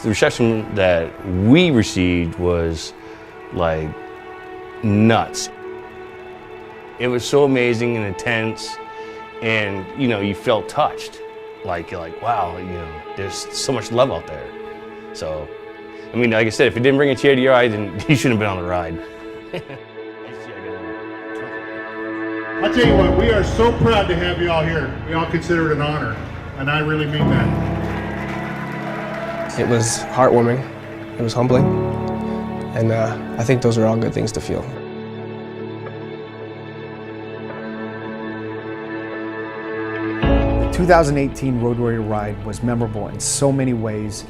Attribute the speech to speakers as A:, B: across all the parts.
A: The reception that we received was like nuts. It was so amazing and intense, and you felt touched. You're like, wow, there's so much love out there. So, I mean, like I said, if it didn't bring a tear to your eye, then you shouldn't have been on the ride.
B: I'll tell you what, we are so proud to have you all here. We all consider it an honor, and I really mean that.
C: It was heartwarming, it was humbling, and I think those are all good things to feel.
D: The 2018 Road Warrior ride was memorable in so many ways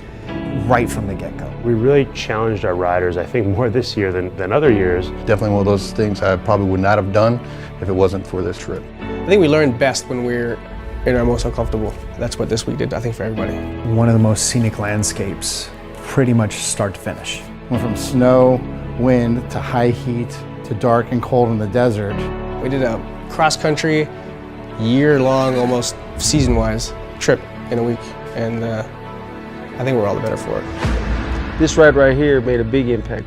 D: right from the get-go.
E: We really challenged our riders, I think, more this year than other years.
F: Definitely one of those things I probably would not have done if it wasn't for this trip.
C: I think we learned best when we're in our most uncomfortable. That's what this week did, I think, for everybody.
D: One of the most scenic landscapes, pretty much start to finish.
F: Went from snow, wind, to high heat, to dark and cold in the desert.
C: We did a cross-country, year-long, almost season-wise trip in a week, and I think we're all the better for it.
G: This ride right here made a big impact.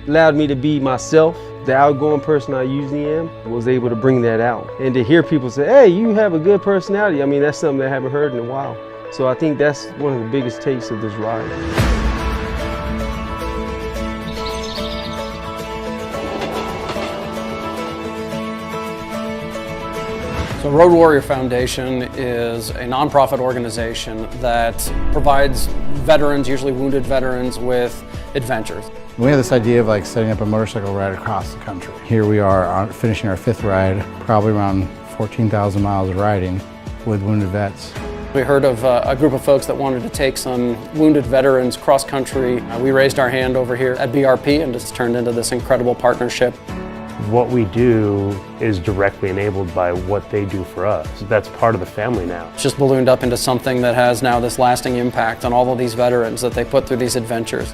G: Allowed me to be myself, the outgoing person I usually am. I was able to bring that out. And to hear people say, hey, you have a good personality, I mean, that's something I haven't heard in a while. So I think that's one of the biggest takes of this ride.
H: So Road Warrior Foundation is a nonprofit organization that provides veterans, usually wounded veterans, with adventures.
F: We had this idea of setting up a motorcycle ride across the country. Here we are finishing our 5th ride, probably around 14,000 miles of riding with wounded vets.
H: We heard of a group of folks that wanted to take some wounded veterans cross-country. We raised our hand over here at BRP, and it's turned into this incredible partnership.
E: What we do is directly enabled by what they do for us. That's part of the family now.
H: It's just ballooned up into something that has now this lasting impact on all of these veterans that they put through these adventures.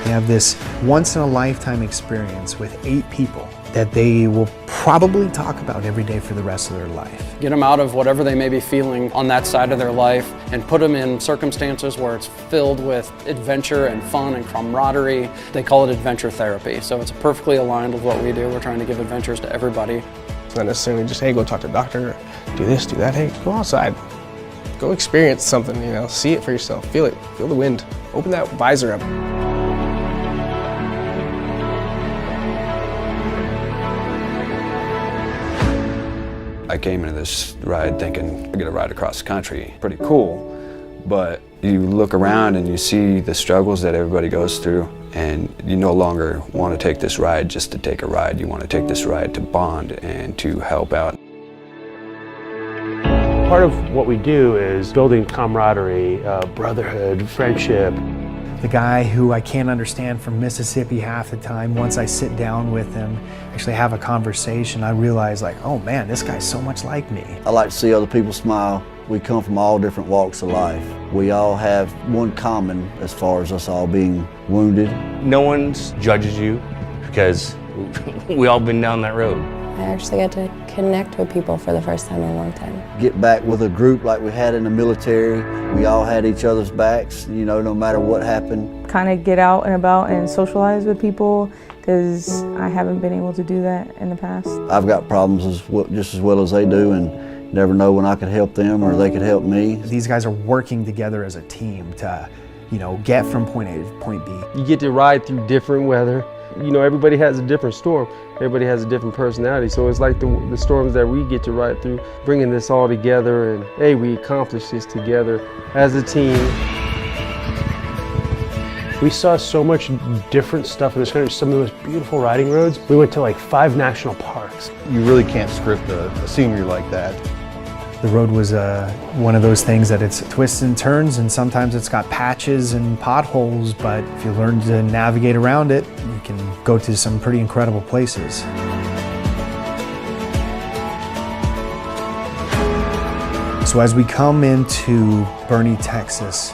D: They have this once-in-a-lifetime experience with 8 people that they will probably talk about every day for the rest of their life.
H: Get them out of whatever they may be feeling on that side of their life and put them in circumstances where it's filled with adventure and fun and camaraderie. They call it adventure therapy, so it's perfectly aligned with what we do. We're trying to give adventures to everybody.
C: It's not necessarily just, hey, go talk to the doctor, do this, do that. Hey, go outside, go experience something, see it for yourself, feel it, feel the wind, open that visor up.
I: I came into this ride thinking, I get a ride across the country, pretty cool, but you look around and you see the struggles that everybody goes through, and you no longer want to take this ride just to take a ride. You want to take this ride to bond and to help out.
E: Part of what we do is building camaraderie, brotherhood, friendship.
D: The guy who I can't understand from Mississippi half the time, once I sit down with him, actually have a conversation, I realize oh man, this guy's so much like me.
J: I like to see other people smile. We come from all different walks of life. We all have one common as far as us all being wounded.
A: No one judges you because we all been down that road.
K: I actually got to connect with people for the first time in a long time.
J: Get back with a group like we had in the military. We all had each other's backs, no matter what happened.
L: Kind of get out and about and socialize with people, because I haven't been able to do that in the past.
J: I've got problems just as well as they do, and never know when I could help them or they could help me.
D: These guys are working together as a team to, get from point A to point B.
G: You get to ride through different weather. Everybody has a different storm. Everybody has a different personality. So it's like the storms that we get to ride through, bringing this all together, and hey, we accomplished this together as a team.
E: We saw so much different stuff in this country, some of the most beautiful riding roads. We went to 5 national parks.
F: You really can't script a scenery like that.
D: The road was one of those things that it's twists and turns, and sometimes it's got patches and potholes, but if you learn to navigate around it, you can go to some pretty incredible places. So as we come into Boerne, Texas,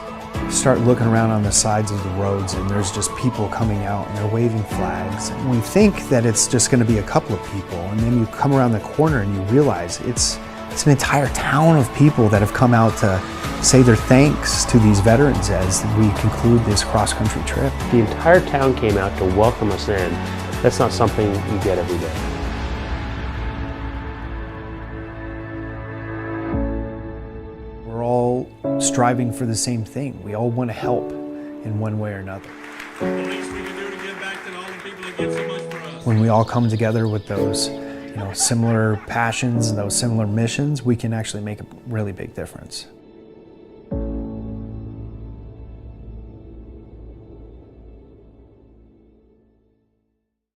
D: start looking around on the sides of the roads, and there's just people coming out and they're waving flags. And we think that it's just going to be a couple of people, and then you come around the corner and you realize it's It's an entire town of people that have come out to say their thanks to these veterans as we conclude this cross-country trip.
E: The entire town came out to welcome us in. That's not something you get every day.
D: We're all striving for the same thing. We all want to help in one way or another. When we all come together with those similar passions and those similar missions, we can actually make a really big difference.